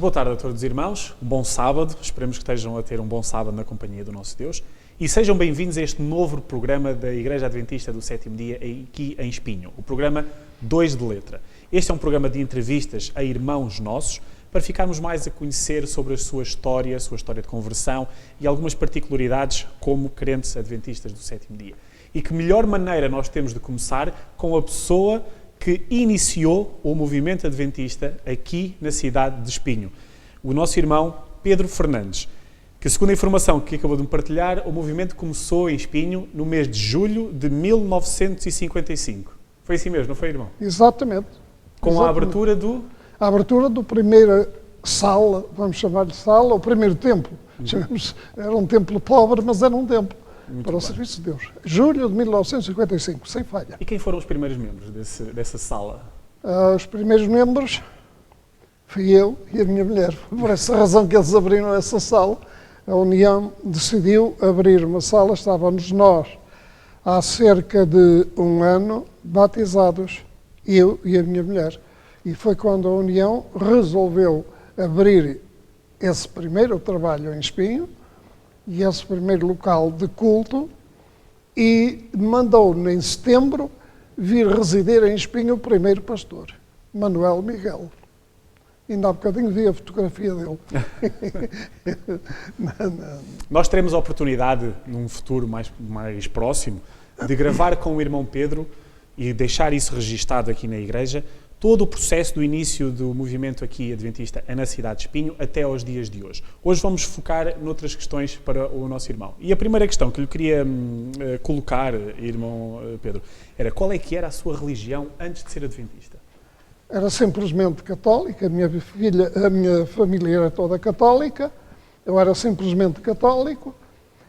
boa tarde a todos os irmãos, um bom sábado, esperemos que estejam a ter um bom sábado na companhia do nosso Deus e sejam bem-vindos a este novo programa da Igreja Adventista do Sétimo Dia aqui em Espinho, o programa 2 de Letra. Este é um programa de entrevistas a irmãos nossos para ficarmos mais a conhecer sobre a sua história de conversão e algumas particularidades como crentes adventistas do Sétimo Dia. E que melhor maneira nós temos de começar com a pessoa que iniciou o movimento adventista aqui na cidade de Espinho. O nosso irmão Pedro Fernandes, que segundo a informação que acabou de me partilhar, o movimento começou em Espinho no mês de julho de 1955. Foi assim mesmo, não foi, irmão? Exatamente. Com a abertura A abertura do primeira sala, vamos chamar-lhe sala, o primeiro templo. Era um templo pobre, mas era um templo. Muito para bem. o serviço de Deus. Julho de 1955, sem falha. E quem foram os primeiros membros dessa sala? Os primeiros membros fui eu e a minha mulher. Por essa razão que eles abriram essa sala, a União decidiu abrir uma sala. Estávamos nós, há cerca de um ano, batizados, eu e a minha mulher. E foi quando a União resolveu abrir esse primeiro trabalho em Espinho, e esse primeiro local de culto, e mandou-me em setembro vir residir em Espinho o primeiro pastor, Manuel Miguel. Ainda há bocadinho vi a fotografia dele. Nós teremos a oportunidade, num futuro mais próximo, de gravar com o irmão Pedro e deixar isso registado aqui na igreja, todo o processo do início do movimento aqui adventista na cidade de Espinho até aos dias de hoje. Hoje vamos focar noutras questões para o nosso irmão. E a primeira questão que lhe queria colocar, irmão Pedro, era qual é que era a sua religião antes de ser adventista? Era simplesmente católica, a minha família era toda católica, eu era simplesmente católico.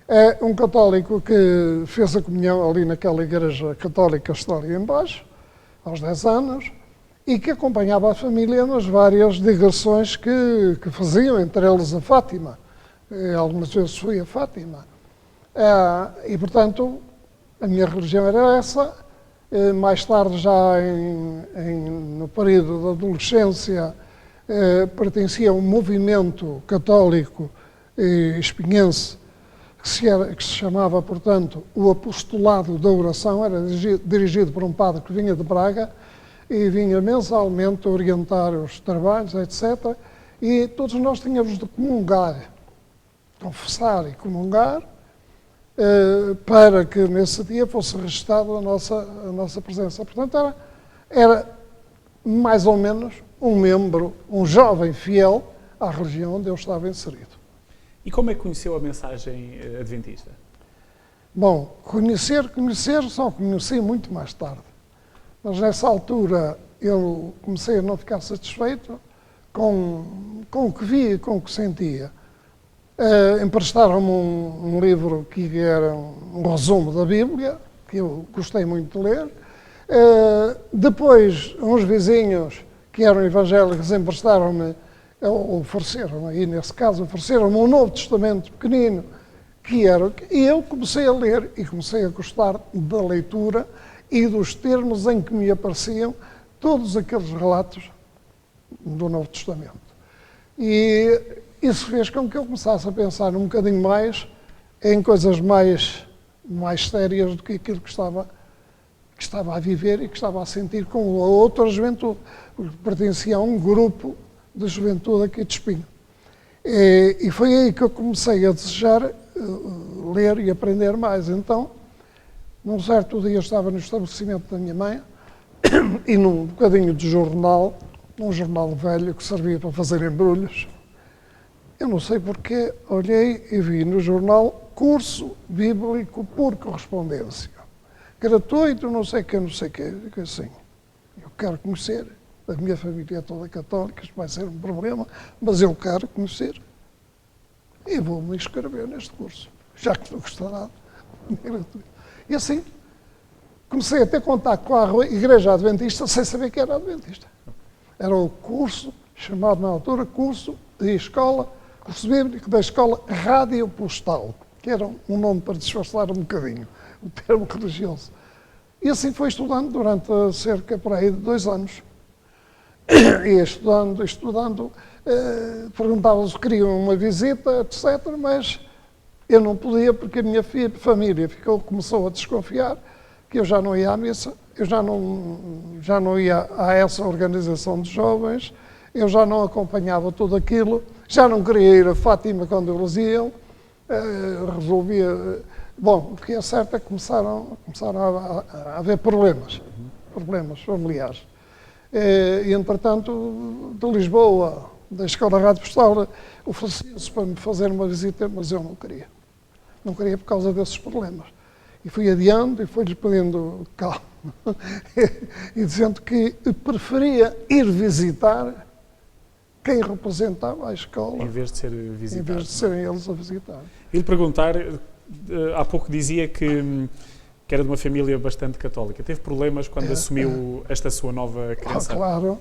É um católico que fez a comunhão ali naquela igreja católica que está ali embaixo, aos 10 anos, e que acompanhava a família nas várias digressões que faziam, entre elas a Fátima. Algumas vezes fui a Fátima. E, portanto, a minha religião era essa. Mais tarde, já no período da adolescência, pertencia a um movimento católico espinhense que se chamava, portanto, o Apostolado da Oração. Era dirigido por um padre que vinha de Braga, e vinha mensalmente orientar os trabalhos, etc. E todos nós tínhamos de comungar, confessar e comungar, para que nesse dia fosse registada a nossa presença. Portanto, era mais ou menos um membro, um jovem fiel à religião onde eu estava inserido. E como é que conheceu a mensagem adventista? Bom, conhecer, só conheci muito mais tarde. Mas nessa altura eu comecei a não ficar satisfeito com o que via e com o que sentia. Emprestaram-me um livro que era um resumo da Bíblia, que eu gostei muito de ler. Depois, uns vizinhos que eram evangélicos ofereceram-me, e nesse caso ofereceram-me um Novo Testamento pequenino, e eu comecei a ler e comecei a gostar da leitura e dos termos em que me apareciam todos aqueles relatos do Novo Testamento. E isso fez com que eu começasse a pensar um bocadinho mais em coisas mais sérias do que aquilo que estava a viver e que estava a sentir com a outra juventude, porque pertencia a um grupo de juventude aqui de Espinho. E foi aí que eu comecei a desejar ler e aprender mais. Então, num certo dia eu estava no estabelecimento da minha mãe e num bocadinho de jornal, um jornal velho que servia para fazer embrulhos. Eu não sei porquê, olhei e vi no jornal curso bíblico por correspondência. Gratuito, não sei o que, assim. Eu quero conhecer, a minha família é toda católica, isto vai ser um problema, mas eu quero conhecer. E vou-me inscrever neste curso, já que não custa nada. E assim, comecei a ter contato com a Igreja Adventista sem saber que era Adventista. Era o curso, chamado na altura, curso bíblico da Escola Rádio Postal, que era um nome para disfarçar um bocadinho o termo religioso. E assim foi estudando durante cerca por aí de 2 anos. E estudando, perguntavam se queriam uma visita, etc., mas eu não podia porque a minha família começou a desconfiar que eu já não ia à missa, eu já não ia a essa organização de jovens, eu já não acompanhava tudo aquilo, já não queria ir a Fátima quando eles iam, resolvia... Bom, o que é certo é que começaram a haver problemas familiares. E, entretanto, de Lisboa, da Escola Rádio Postal, oferecia-se para me fazer uma visita, mas eu não queria. Não queria por causa desses problemas. E fui adiando e fui-lhes pedindo calma. E dizendo que preferia ir visitar quem representava a escola. Em vez de ser visitado. Em vez de serem eles a visitar. E lhe perguntar, há pouco dizia que era de uma família bastante católica. Teve problemas quando assumiu esta sua nova criança? Claro,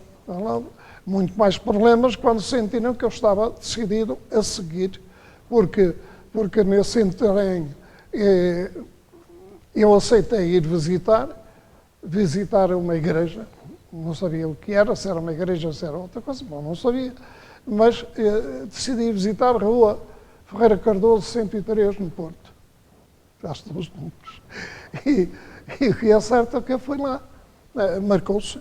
muito mais problemas quando sentiram que eu estava decidido a seguir, porque nesse interim eu aceitei ir visitar uma igreja, não sabia o que era, se era uma igreja ou se era outra coisa, bom, não sabia, mas decidi visitar a Rua Ferreira Cardoso 103, no Porto. Já estou os números. E o que é certo é que eu fui lá. Marcou-se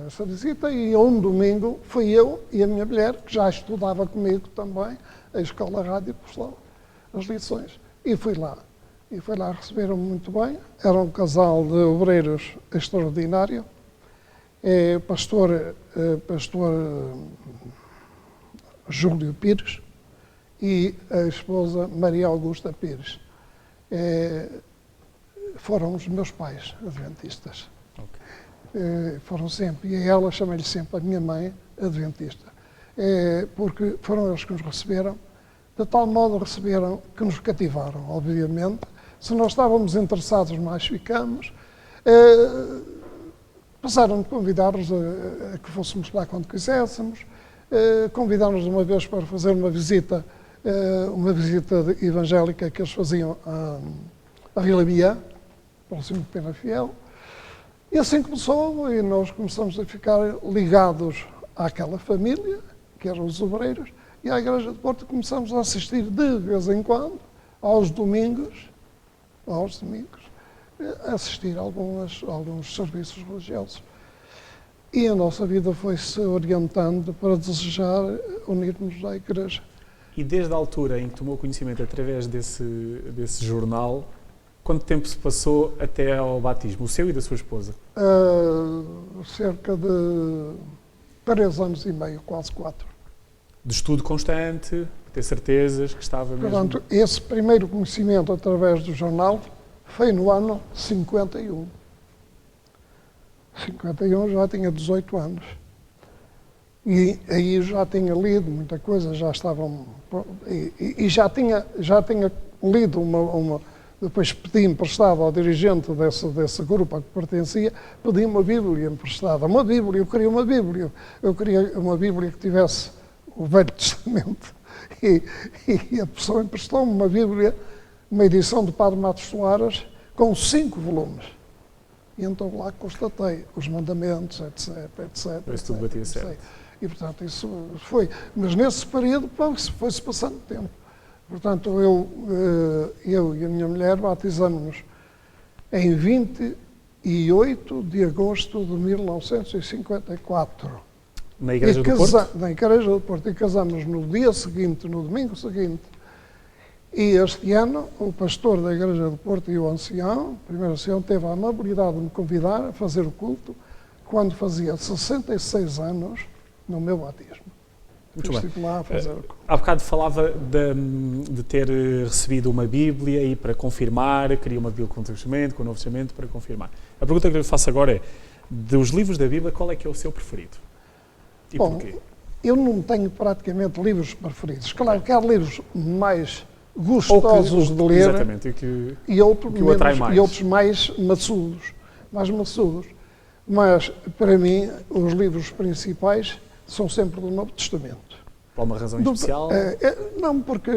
essa visita e um domingo fui eu e a minha mulher, que já estudava comigo também, a Escola Rádio Postal, as lições. E fui lá. Receberam-me muito bem. Era um casal de obreiros extraordinário. Pastor Júlio Pires e a esposa Maria Augusta Pires. Foram os meus pais adventistas. Okay. Foram sempre, e a ela chamei-lhe sempre a minha mãe adventista, porque foram eles que nos receberam, de tal modo receberam que nos cativaram, obviamente. Se nós estávamos interessados, mais ficamos. Passaram de convidar-nos a que fôssemos lá quando quiséssemos, convidaram-nos uma vez para fazer uma visita evangélica que eles faziam a Vila Biá, próximo de Penafiel. E assim começou, e nós começamos a ficar ligados àquela família, que eram os obreiros, e à Igreja de Porto começamos a assistir de vez em quando, aos domingos, a assistir a alguns serviços religiosos. E a nossa vida foi-se orientando para desejar unir-nos à Igreja. E desde a altura em que tomou conhecimento através desse jornal, quanto tempo se passou até ao batismo, o seu e da sua esposa? Cerca de 3 anos e meio, quase 4. De estudo constante, ter certezas que estava mesmo... Portanto, esse primeiro conhecimento através do jornal foi no ano 51. 51 já tinha 18 anos. E aí já tinha lido muita coisa, já estavam... E já tinha lido depois pedi emprestado ao dirigente desse grupo a que pertencia, pedi uma Bíblia emprestada. Eu queria uma Bíblia. Eu queria uma Bíblia que tivesse o Velho Testamento. E a pessoa emprestou-me uma Bíblia, uma edição do Padre Matos Soares, com 5 volumes. E então lá constatei os mandamentos, etc. Isso tudo batia certo. E, portanto, isso foi... Mas nesse período foi-se passando tempo. Portanto, eu e a minha mulher batizamos-nos em 28 de agosto de 1954. Na Igreja do Porto? Na Igreja do Porto. E casamos no dia seguinte, no domingo seguinte. E este ano, o pastor da Igreja do Porto e o ancião, o primeiro ancião, teve a amabilidade de me convidar a fazer o culto quando fazia 66 anos no meu batismo. Muito bem. Lá a fazer há bocado falava de ter recebido uma Bíblia e para confirmar, queria uma Bíblia com o Antigo Testamento, com o Novo Testamento, para confirmar. A pergunta que eu lhe faço agora é, dos livros da Bíblia, qual é que é o seu preferido? E porquê? Eu não tenho praticamente livros preferidos. Claro que há livros mais gostosos de ler, exatamente, e outros mais maçudos. Mas, para mim, os livros principais são sempre do Novo Testamento. Por uma razão especial? Não, porque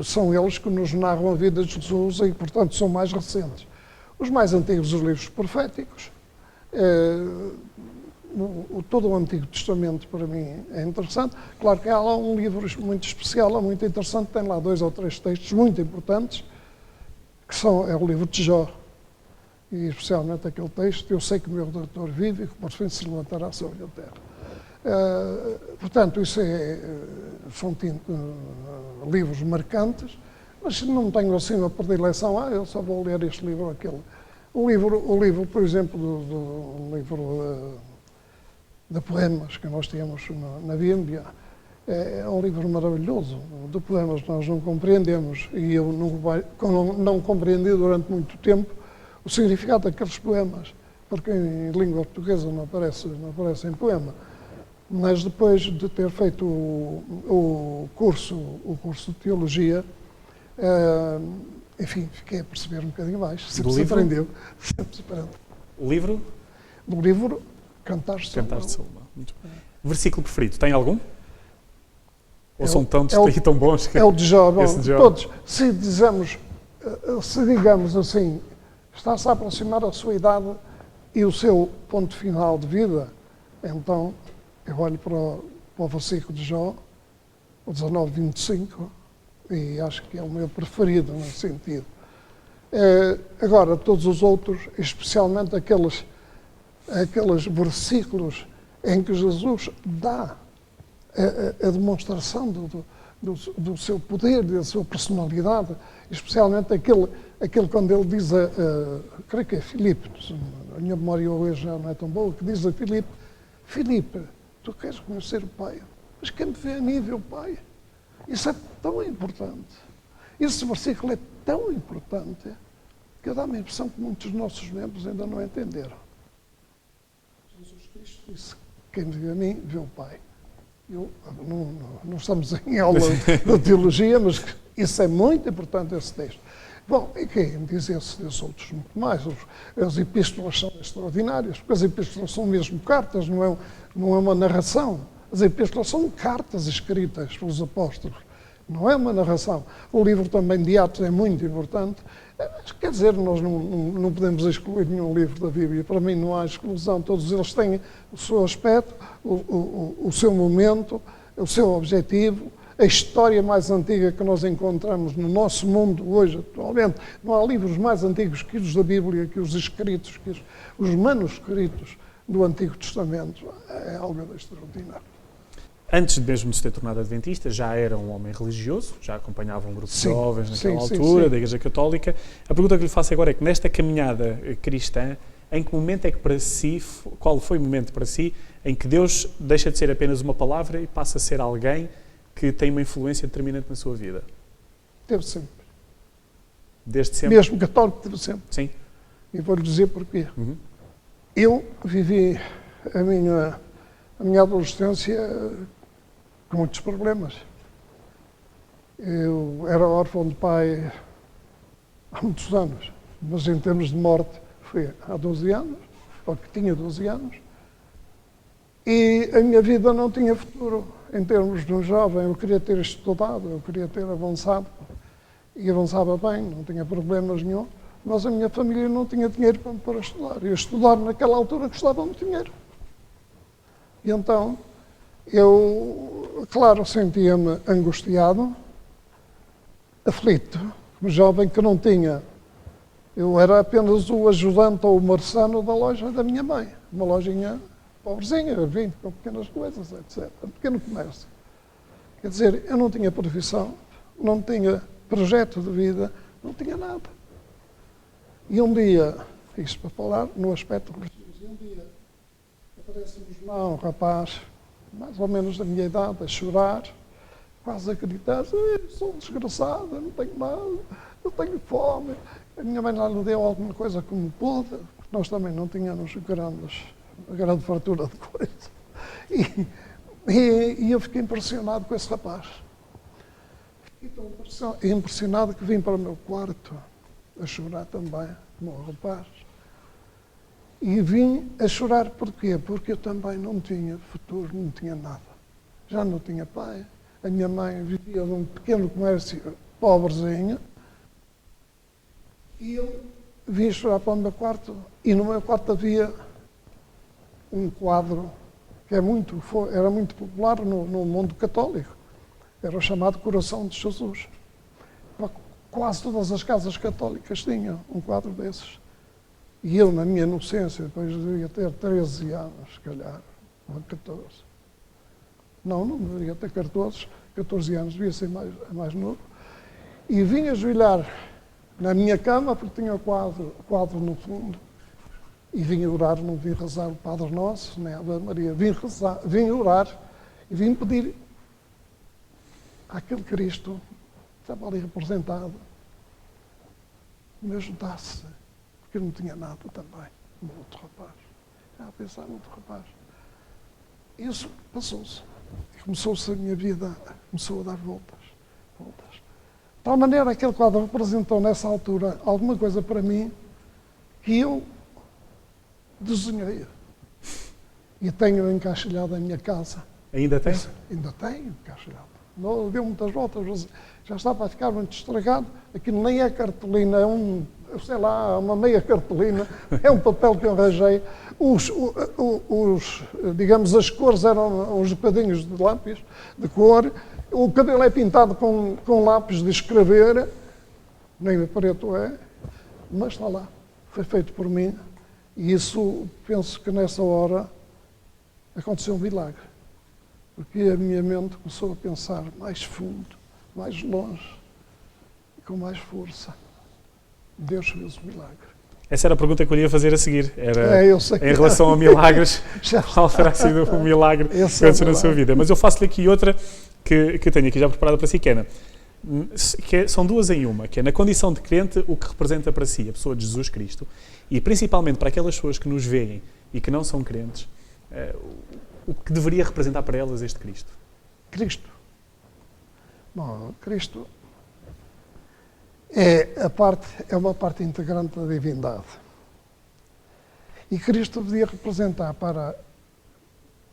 são eles que nos narram a vida de Jesus e, portanto, são mais recentes. Os mais antigos, os livros proféticos, todo o Antigo Testamento para mim é interessante. Claro que há lá um livro muito especial, muito interessante, tem lá 2 ou 3 textos muito importantes, que é o livro de Jó. E especialmente aquele texto, eu sei que o meu Redentor vive e que por fim se levantará sobre a terra. Portanto, isso são livros marcantes, mas não tenho assim uma predileção, eu só vou ler este livro ou aquele. O livro, por exemplo, do livro de poemas que nós temos na Bíblia, é um livro maravilhoso. De poemas nós não compreendemos, e eu não compreendi durante muito tempo o significado daqueles poemas, porque em língua portuguesa não aparece em poema. Mas depois de ter feito o curso de teologia, enfim, fiquei a perceber um bocadinho mais. Sempre se aprendeu. O livro? Do livro Cantares de Salomão. Cantares de Salomão. Muito bem. Versículo preferido, tem algum? Ou são tantos e tão bons que... É o de Jó. Todos. Se digamos assim, está-se a aproximar a sua idade e o seu ponto final de vida, então eu olho para o versículo de Jó, o 19:25, e acho que é o meu preferido nesse sentido. Agora, todos os outros, especialmente aqueles versículos em que Jesus dá a demonstração do seu poder, da sua personalidade, especialmente aquele quando ele diz creio que é Filipe, a minha memória hoje já não é tão boa, que diz a Filipe: Filipe, tu queres conhecer o Pai, mas quem me vê a mim vê o Pai. Isso é tão importante. Esse versículo é tão importante que dá-me a impressão que muitos dos nossos membros ainda não entenderam. Jesus Cristo disse: quem me vê a mim vê o Pai. Não estamos em aula de teologia, mas isso é muito importante, esse texto. Bom, e quem diz esses outros muito mais? As epístolas são extraordinárias, porque as epístolas são mesmo cartas, não é uma narração. As epístolas são cartas escritas pelos apóstolos, não é uma narração. O livro também de Atos é muito importante. Quer dizer, nós não podemos excluir nenhum livro da Bíblia. Para mim não há exclusão. Todos eles têm o seu aspecto, o seu momento, o seu objetivo. A história mais antiga que nós encontramos no nosso mundo hoje, atualmente, não há livros mais antigos que os da Bíblia, que os escritos, que os manuscritos do Antigo Testamento. É algo extraordinário. Antes mesmo de se ter tornado adventista, já era um homem religioso, já acompanhava um grupo de jovens naquela altura, da Igreja Católica. A pergunta que lhe faço agora é que nesta caminhada cristã, em que momento é que para si, qual foi o momento para si, em que Deus deixa de ser apenas uma palavra e passa a ser alguém que tem uma influência determinante na sua vida? Teve sempre. Desde sempre? Mesmo católico, teve sempre. Sim. E vou-lhe dizer porquê. Eu vivi a minha adolescência com muitos problemas. Eu era órfão de pai há muitos anos, mas em termos de morte foi há 12 anos, ou que tinha 12 anos, e a minha vida não tinha futuro. Em termos de um jovem, eu queria ter estudado, eu queria ter avançado, e avançava bem, não tinha problemas nenhum, mas a minha família não tinha dinheiro para me pôr a estudar. Eu estudar naquela altura custava muito dinheiro. E então, eu, claro, sentia-me angustiado, aflito, como jovem que não tinha. Eu era apenas o ajudante ou o marçano da loja da minha mãe, uma lojinha pobrezinha, com pequenas coisas, etc. Um pequeno comércio. Quer dizer, eu não tinha profissão, não tinha projeto de vida, não tinha nada. E um dia, isto para falar no aspecto religioso, um dia aparece-nos lá um rapaz, mais ou menos da minha idade, a chorar, quase a gritar: sou um desgraçado, não tenho nada, eu tenho fome. A minha mãe lá lhe deu alguma coisa como pôde, porque nós também não tínhamos grande fartura de coisa. E eu fiquei impressionado com esse rapaz. Fiquei tão impressionado que vim para o meu quarto a chorar também, como o rapaz. E vim a chorar porquê? Porque eu também não tinha futuro, não tinha nada. Já não tinha pai. A minha mãe vivia num pequeno comércio pobrezinho. E eu vim chorar para o meu quarto. E no meu quarto havia um quadro que era muito popular no mundo católico. Era o chamado Coração de Jesus. Quase todas as casas católicas tinham um quadro desses. E eu, na minha inocência, depois devia ter 13 anos, se calhar, ou 14. Não deveria ter 14 anos, devia ser mais novo. E vim ajoelhar na minha cama, porque tinha o quadro no fundo. E vim orar, não vim rezar o Padre Nosso, nem a Ave Maria. Vim orar e vim pedir àquele Cristo que estava ali representado, me ajudasse, porque eu não tinha nada também, um outro rapaz. Já a pensar no outro rapaz. Isso passou-se. E começou-se a minha vida, começou a dar voltas. De tal maneira, aquele quadro representou nessa altura alguma coisa para mim que eu desenhei. E tenho encaixilhado a minha casa. Ainda tem? Ainda tenho encaixilhado. Não deu muitas voltas, já está para ficar muito estragado. Aquilo nem é cartolina, é uma meia cartolina, é um papel que eu arranjei. Digamos, as cores eram uns bocadinhos de lápis, de cor. O cabelo é pintado com lápis de escrever, nem de preto é, mas está lá. Foi feito por mim e isso, penso que nessa hora aconteceu um milagre. Porque a minha mente começou a pensar mais fundo, mais longe, e com mais força. Deus fez o milagre. Essa era a pergunta que eu ia fazer a seguir. Era eu sei em relação a milagres, qual terá sido o milagre que aconteceu na sua vida? Mas eu faço-lhe aqui outra que tenho aqui já preparada para si, são duas em uma, que é na condição de crente o que representa para si a pessoa de Jesus Cristo e principalmente para aquelas pessoas que nos veem e que não são crentes, o que deveria representar para elas este Cristo? Cristo. Bom, Cristo é uma parte integrante da divindade. E Cristo devia representar para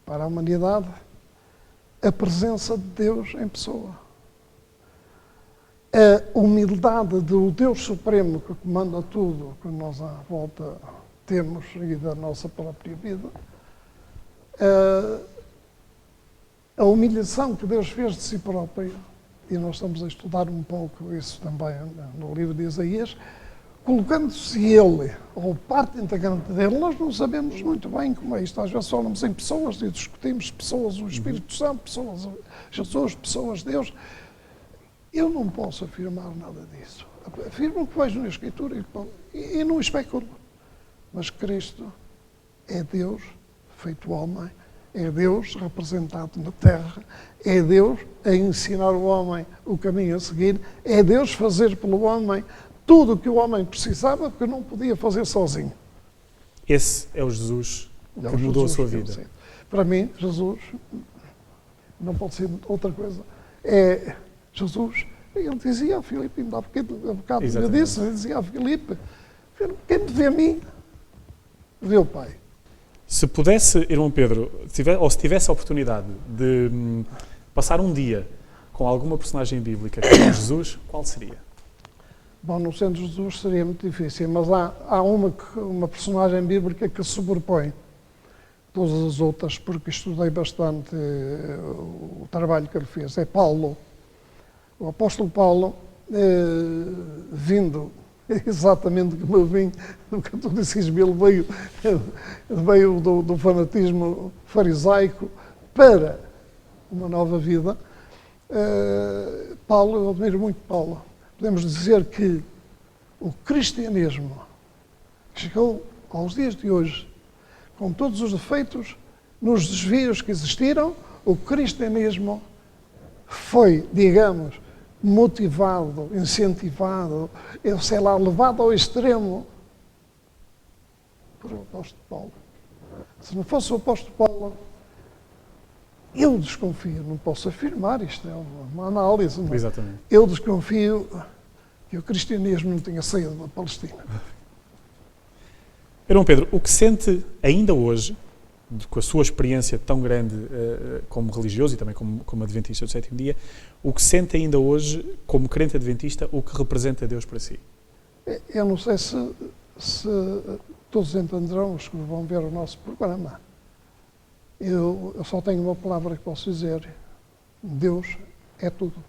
a humanidade a presença de Deus em pessoa. A humildade do Deus Supremo que comanda tudo que nós à volta temos e da nossa própria vida. A humilhação que Deus fez de si próprio, e nós estamos a estudar um pouco isso também no livro de Isaías, colocando-se ele, ou parte integrante dele, nós não sabemos muito bem como é isto. Às vezes falamos em pessoas e discutimos pessoas, o Espírito Santo, pessoas, Jesus, pessoas, Deus. Eu não posso afirmar nada disso. Afirmo o que vejo na Escritura e não especulo. Mas Cristo é Deus feito homem, é Deus representado na terra, é Deus a ensinar o homem o caminho a seguir, é Deus fazer pelo homem tudo o que o homem precisava, porque não podia fazer sozinho. Esse é o Jesus que mudou a sua vida. Para mim, Jesus não pode ser outra coisa. É Jesus. Ele dizia a Filipe, ainda há bocado eu disse, ele dizia a Filipe, quem me vê a mim, vê o Pai. Se pudesse, irmão Pedro, ou se tivesse a oportunidade de passar um dia com alguma personagem bíblica como Jesus, qual seria? Bom, não sendo Jesus seria muito difícil, mas há uma personagem bíblica que sobrepõe todas as outras, porque estudei bastante o trabalho que ele fez. É Paulo. O apóstolo Paulo, vindo exatamente como eu vim do catolicismo, ele veio do fanatismo farisaico para uma nova vida. Paulo, eu admiro muito Paulo. Podemos dizer que o cristianismo chegou aos dias de hoje, com todos os defeitos, nos desvios que existiram, o cristianismo foi, digamos, motivado, incentivado, sei lá, levado ao extremo por o apóstolo Paulo. Se não fosse o apóstolo Paulo, eu desconfio, não posso afirmar, isto é uma análise, não? Exatamente. Eu desconfio que o cristianismo não tenha saído da Palestina. Irmão Pedro, o que sente ainda hoje, com a sua experiência tão grande como religioso e também como adventista do sétimo dia, o que sente ainda hoje, como crente adventista, o que representa Deus para si? Eu não sei se todos entenderão, os que vão ver o nosso programa, Eu só tenho uma palavra que posso dizer. Deus é tudo.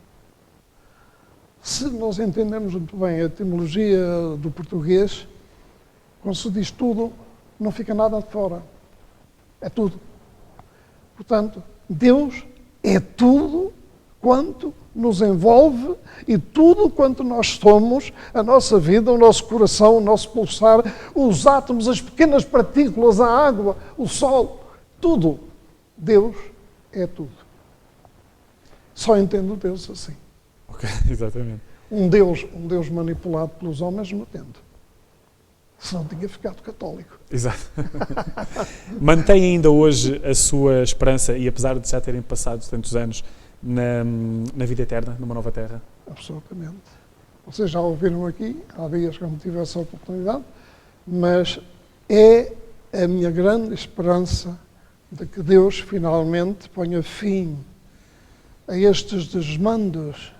Se nós entendemos muito bem a etimologia do português, quando se diz tudo, não fica nada de fora. É tudo. Portanto, Deus é tudo quanto nos envolve e tudo quanto nós somos, a nossa vida, o nosso coração, o nosso pulsar, os átomos, as pequenas partículas, a água, o sol, tudo. Deus é tudo. Só entendo Deus assim. Ok, exatamente. Um Deus manipulado pelos homens não entendo. Senão tinha ficado católico. Exato. Mantém ainda hoje a sua esperança, e apesar de já terem passado tantos anos, na vida eterna, numa nova terra? Absolutamente. Vocês já ouviram aqui, há dias que eu não tive essa oportunidade, mas é a minha grande esperança de que Deus finalmente ponha fim a estes desmandos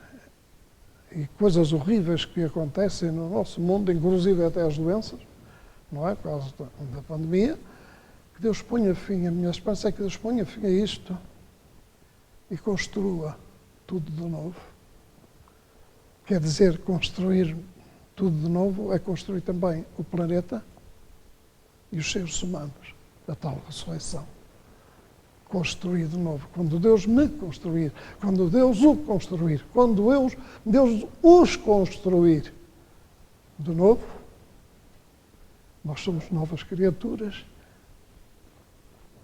e coisas horríveis que acontecem no nosso mundo, inclusive até as doenças, não é? Por causa da pandemia, que Deus ponha fim, a minha esperança é que Deus ponha fim a isto e construa tudo de novo. Quer dizer, construir tudo de novo é construir também o planeta e os seres humanos, a tal ressurreição. Construir de novo. Quando Deus me construir, quando Deus o construir, quando Deus os construir de novo, nós somos novas criaturas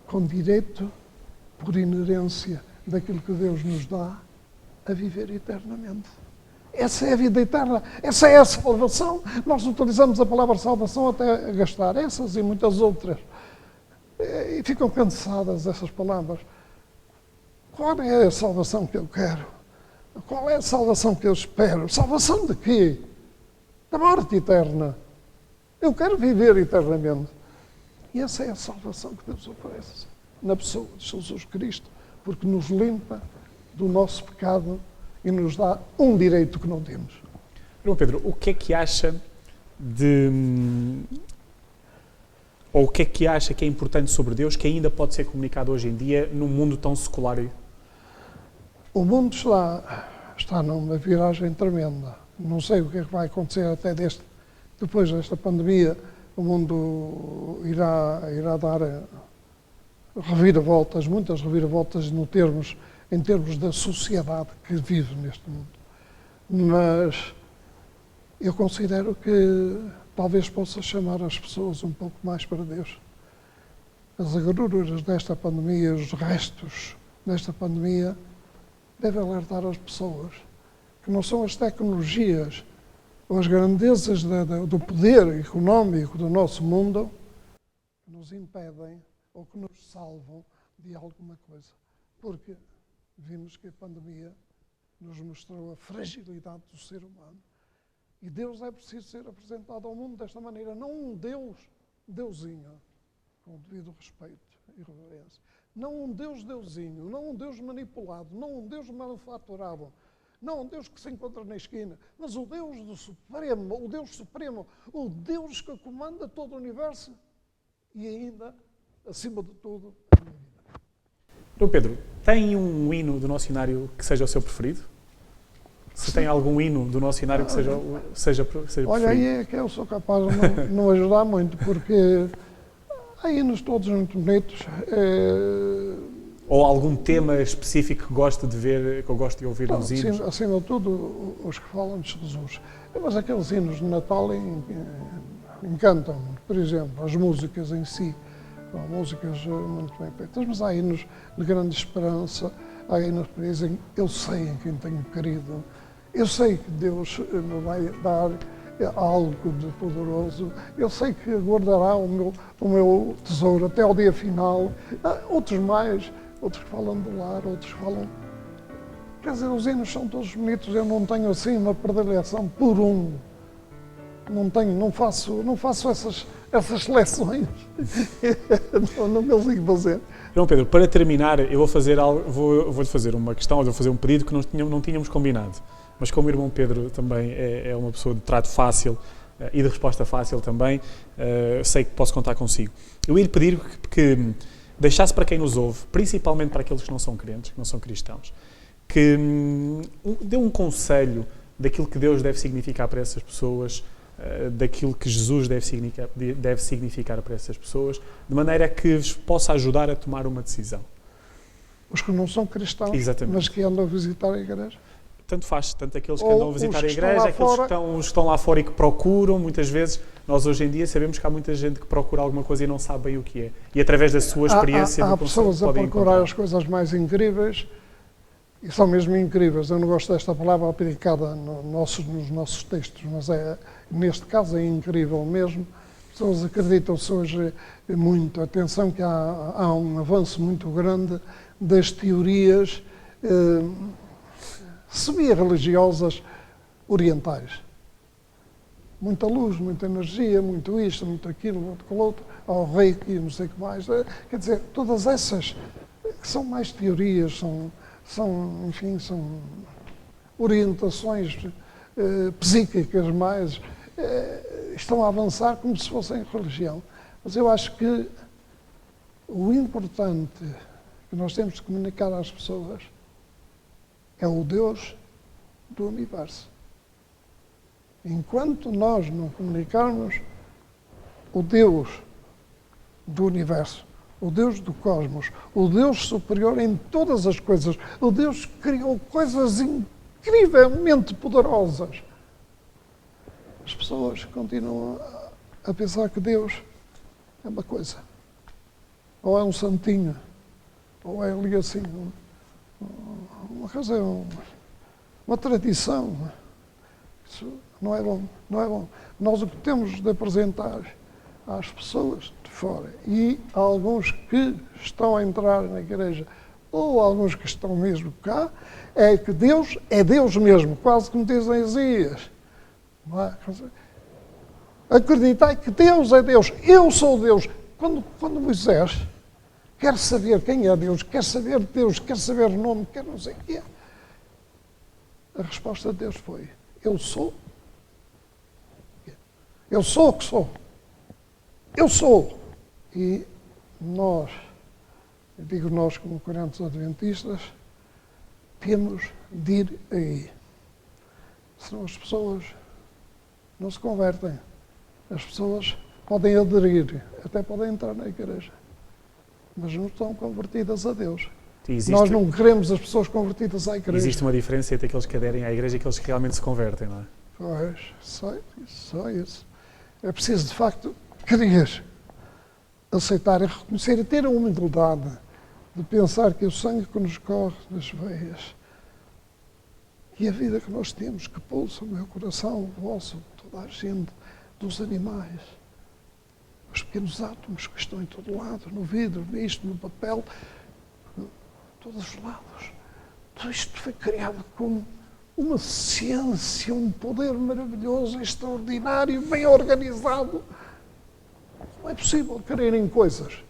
com direito, por inerência daquilo que Deus nos dá, a viver eternamente. Essa é a vida eterna, essa é a salvação. Nós utilizamos a palavra salvação até a gastar essas e muitas outras. E ficam cansadas essas palavras. Qual é a salvação que eu quero? Qual é a salvação que eu espero? Salvação de quê? Da morte eterna. Eu quero viver eternamente. E essa é a salvação que Deus oferece na pessoa de Jesus Cristo, porque nos limpa do nosso pecado e nos dá um direito que não temos. Irmão Pedro, o que é que acha ou o que é que acha que é importante sobre Deus que ainda pode ser comunicado hoje em dia num mundo tão secular? O mundo está numa viragem tremenda. Não sei o que é que vai acontecer até depois desta pandemia. O mundo irá dar reviravoltas, muitas reviravoltas em termos da sociedade que vive neste mundo. Mas eu considero que talvez possa chamar as pessoas um pouco mais para Deus. As agruras desta pandemia, os restos desta pandemia, devem alertar as pessoas que não são as tecnologias ou as grandezas do poder económico do nosso mundo que nos impedem ou que nos salvam de alguma coisa. Porque vimos que a pandemia nos mostrou a fragilidade do ser humano. E Deus é preciso ser apresentado ao mundo desta maneira, não um Deusinho, com o devido respeito e reverência. Não um Deusinho, não um Deus manipulado, não um Deus manufaturado, não um Deus que se encontra na esquina, mas o Deus do Supremo, o Deus que comanda todo o universo e ainda, acima de tudo, a minha vida. Então, Pedro, tem um hino do nosso cenário que seja o seu preferido? Se tem algum hino do nosso cenário que seja preferido? Olha, aí é que eu sou capaz de não ajudar muito, porque há hinos todos muito bonitos. Ou algum tema específico que gosto de ver, que eu gosto de ouvir nos hinos? Acima de tudo, os que falam de Jesus. Mas aqueles hinos de Natal encantam-me. Por exemplo, as músicas em si. São músicas muito bem feitas, mas há hinos de grande esperança, há hinos que dizem, eu sei em quem tenho querido, eu sei que Deus me vai dar algo de poderoso, eu sei que guardará o meu tesouro até ao dia final. Outros que falam do lar, outros falam... Quer dizer, os hinos são todos bonitos, eu não tenho assim uma predileção por um. Não faço essas seleções. não consigo fazer. João Pedro, para terminar, eu vou-lhe fazer uma questão, ou vou fazer um pedido que não tínhamos combinado. Mas como o irmão Pedro também é uma pessoa de trato fácil e de resposta fácil também, sei que posso contar consigo. Eu ia-lhe pedir que deixasse para quem nos ouve, principalmente para aqueles que não são crentes, que não são cristãos, que dê um conselho daquilo que Deus deve significar para essas pessoas, daquilo que Jesus deve significar para essas pessoas, de maneira que vos possa ajudar a tomar uma decisão. Os que não são cristãos, Exatamente. mas que andam a visitar a igreja. Tanto faz, tanto aqueles que Ou andam a visitar a os que igreja, estão lá aqueles que estão lá fora e que procuram, muitas vezes, nós hoje em dia sabemos que há muita gente que procura alguma coisa e não sabe bem o que é. E através da sua experiência... Há pessoas a procurar encontrar as coisas mais incríveis, e são mesmo incríveis. Eu não gosto desta palavra aplicada nos nossos textos, mas neste caso é incrível mesmo. Pessoas acreditam-se hoje muito. Atenção que há um avanço muito grande das teorias semi-religiosas orientais. Muita luz, muita energia, muito isto, muito aquilo, muito aquilo outro, ao reiki, não sei o que mais. Quer dizer, todas essas que são mais teorias, são orientações psíquicas mais, estão a avançar como se fossem religião. Mas eu acho que o importante que nós temos de comunicar às pessoas é o Deus do universo. Enquanto nós não comunicarmos o Deus do universo, o Deus do cosmos, o Deus superior em todas as coisas, o Deus que criou coisas incrivelmente poderosas, as pessoas continuam a pensar que Deus é uma coisa. Ou é um santinho, ou é ali assim, uma razão, uma tradição. Isso não é bom, não é bom. Nós o que temos de apresentar às pessoas de fora e a alguns que estão a entrar na igreja ou alguns que estão mesmo cá, é que Deus é Deus mesmo, quase como dizem Isaías. Acreditai que Deus é Deus, eu sou Deus. Quando Moisés quer saber quem é Deus, quer saber Deus, quer saber o nome, quer não sei o quê, a resposta de Deus foi: eu sou. Eu sou o que sou. Eu sou. E nós, eu digo nós como crentes adventistas, temos de ir aí. Senão as pessoas não se convertem. As pessoas podem aderir, até podem entrar na igreja, mas não estão convertidas a Deus. Nós não queremos as pessoas convertidas à igreja. Existe uma diferença entre aqueles que aderem à igreja e aqueles que realmente se convertem, não é? Pois, só isso. É preciso, de facto, querer aceitar e reconhecer e ter a humildade de pensar que o sangue que nos corre das veias e a vida que nós temos, que pulsa o meu coração, o vosso, toda a gente, dos animais, os pequenos átomos que estão em todo lado, no vidro, nisto, no papel, todos os lados. Tudo isto foi criado com uma ciência, um poder maravilhoso, extraordinário, bem organizado. Não é possível crer em coisas.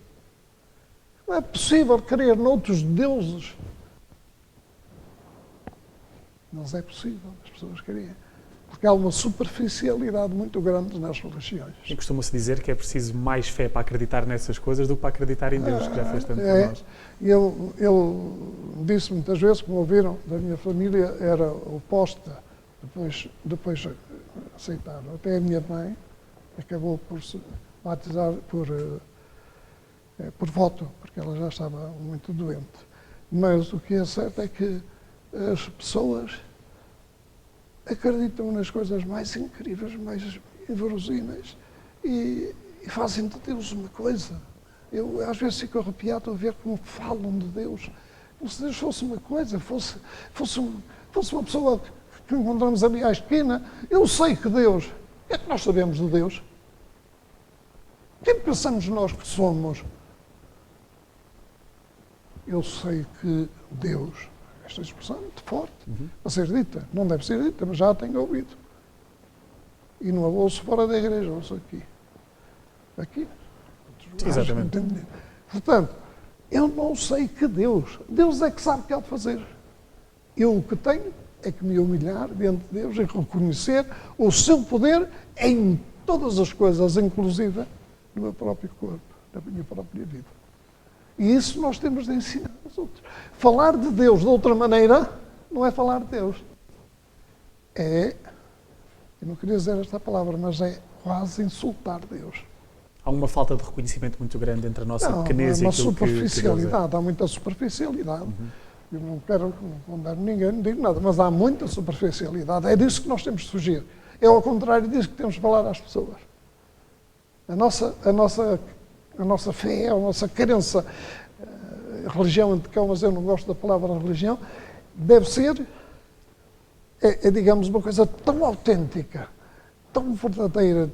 Não é possível crer noutros deuses. Mas é possível, as pessoas queriam. Porque há uma superficialidade muito grande nas religiões. E costuma-se dizer que é preciso mais fé para acreditar nessas coisas do que para acreditar em Deus, que já fez tanto por nós. Eu disse muitas vezes, como ouviram, da minha família era oposta, depois aceitaram. Até a minha mãe acabou por se batizar por voto, porque ela já estava muito doente. Mas o que é certo é que as pessoas acreditam nas coisas mais incríveis, mais inverosímeis e fazem de Deus uma coisa. Eu às vezes fico arrepiado a ver como falam de Deus. Como se Deus fosse uma coisa, fosse uma pessoa que encontramos ali à esquina. Eu sei que Deus, o que é que nós sabemos de Deus? Quem pensamos nós que somos? Eu sei que Deus, esta expressão é muito forte, a ser dita, não deve ser dita, mas já a tenho ouvido. E não a ouço fora da igreja, ouço aqui. Aqui. Exatamente. Portanto, eu não sei que Deus é que sabe o que há de fazer. Eu o que tenho é que me humilhar diante de Deus e reconhecer o seu poder em todas as coisas, inclusive no meu próprio corpo, na minha própria vida. E isso nós temos de ensinar aos outros. Falar de Deus de outra maneira não é falar de Deus. Eu não queria dizer esta palavra, mas é quase insultar Deus. Há uma falta de reconhecimento muito grande entre a nossa pequenez e aquilo que Deus é. Há uma superficialidade, há muita superficialidade. Eu não quero condenar ninguém, não digo nada, mas há muita superficialidade. É disso que nós temos de fugir. É ao contrário disso que temos de falar às pessoas. A nossa fé, a nossa crença, religião entre cão, mas eu não gosto da palavra religião, deve ser, digamos, uma coisa tão autêntica, tão verdadeira,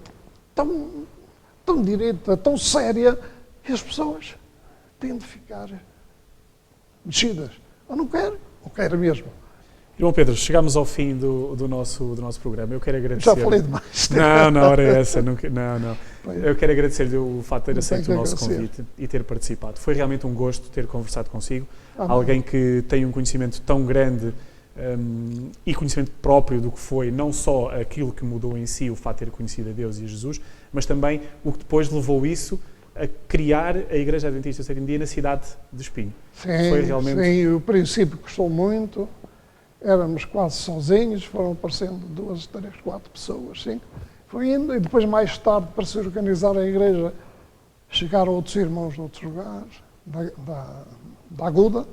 tão direita, tão séria, que as pessoas têm de ficar mexidas. Ou não quero, ou quero mesmo. Irmão Pedro, chegamos ao fim do nosso programa. Eu quero agradecer... Já falei demais. Não, hora é essa. Não. Eu quero agradecer-lhe o facto de ter aceito o nosso convite e ter participado. Foi realmente um gosto ter conversado consigo. Alguém que tem um conhecimento tão grande e conhecimento próprio do que foi, não só aquilo que mudou em si, o facto de ter conhecido a Deus e a Jesus, mas também o que depois levou isso a criar a Igreja Adventista do Sétimo Dia na cidade de Espinho. Sim, o princípio custou muito. Éramos quase sozinhos, foram aparecendo 2, 3, 4 pessoas, 5. Foi indo e depois mais tarde, para se organizar a igreja, chegaram outros irmãos de outros lugares, da Aguda,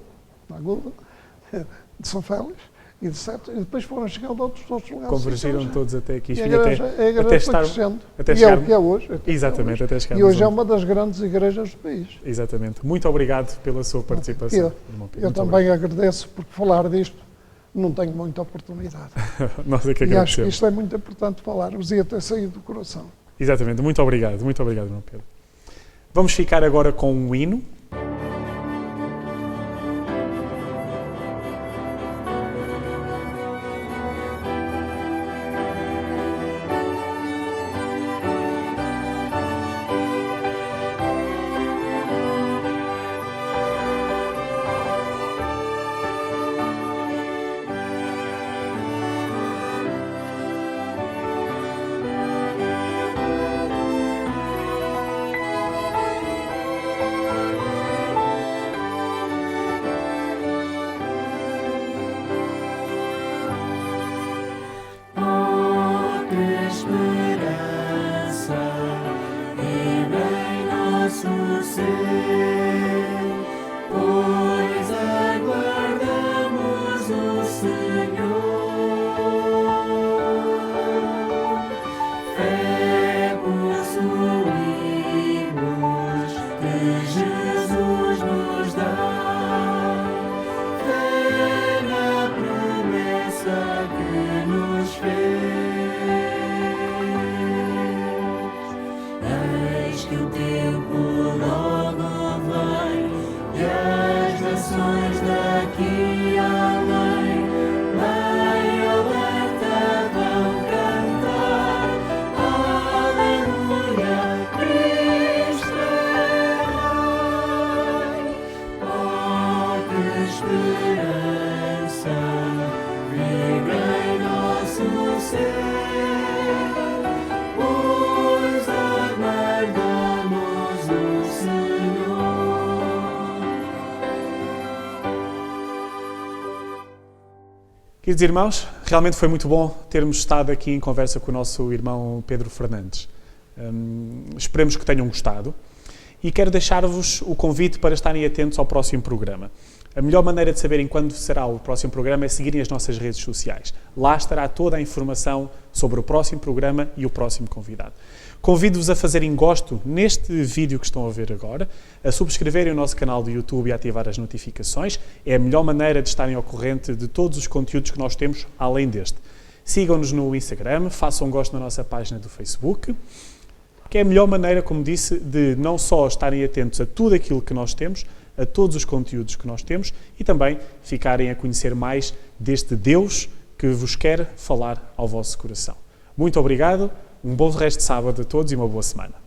de São Félix e de Sete, e depois foram chegando outros lugares. Convergiram todos até aqui. E a igreja foi crescendo. E é o que é hoje. Exatamente, até chegarmos. E hoje é uma das grandes igrejas do país. Exatamente. Muito obrigado pela sua participação. Eu também agradeço, porque falar disto não tenho muita oportunidade. Nós é que agradecemos. E acho que isto é muito importante falar-vos e até sair do coração. Exatamente. Muito obrigado, irmão Pedro. Vamos ficar agora com um hino. Queridos irmãos, realmente foi muito bom termos estado aqui em conversa com o nosso irmão Pedro Fernandes. Esperemos que tenham gostado e quero deixar-vos o convite para estarem atentos ao próximo programa. A melhor maneira de saberem quando será o próximo programa é seguirem as nossas redes sociais. Lá estará toda a informação sobre o próximo programa e o próximo convidado. Convido-vos a fazerem gosto neste vídeo que estão a ver agora, a subscreverem o nosso canal do YouTube e a ativar as notificações. É a melhor maneira de estarem ao corrente de todos os conteúdos que nós temos além deste. Sigam-nos no Instagram, façam gosto na nossa página do Facebook, que é a melhor maneira, como disse, de não só estarem atentos a tudo aquilo que nós temos, a todos os conteúdos que nós temos e também ficarem a conhecer mais deste Deus que vos quer falar ao vosso coração. Muito obrigado, um bom resto de sábado a todos e uma boa semana.